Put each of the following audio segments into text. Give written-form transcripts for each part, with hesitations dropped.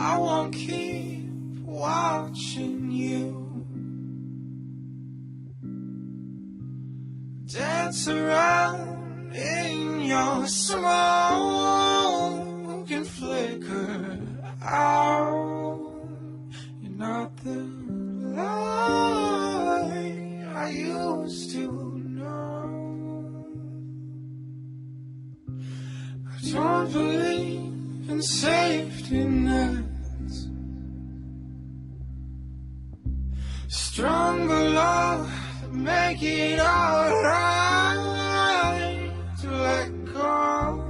I won't keep watching you dance around in your smoke and flicker out. You're not the light I used to know. I don't believe in safety nets. Stronger love, make it alright to let go.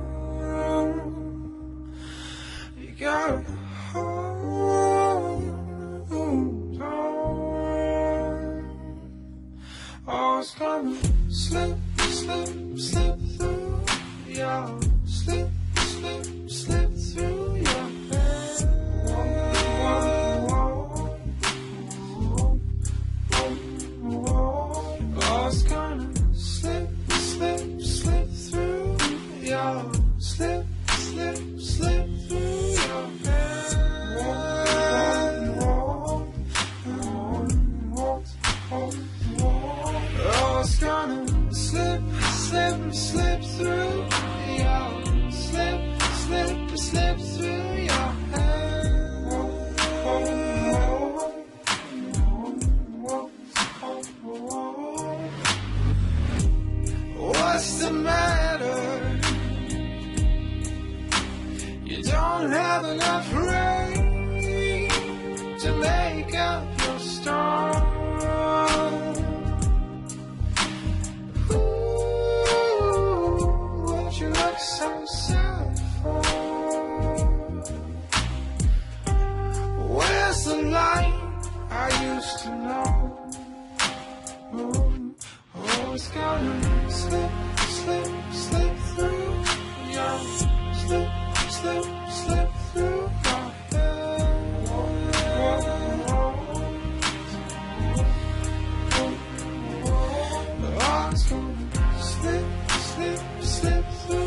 You gotta hold on. Oh, it's gonna slip, slip, slip through your slip, slip, slip through your hands. Oh, it's gonna slip, slip, slip through your slip, slip, slip through your hands. Oh, it's gonna slip, slip, slip through your slip, slip, slip through your hands. What's the matter? You don't have enough rain to make up your storm. Ooh, what you look so sad for? Where's the light I used to know? Oh, it's gonna slip, slip, slip through your slip, slip, slip through your head. Oh, it's gonna slip, slip, slip through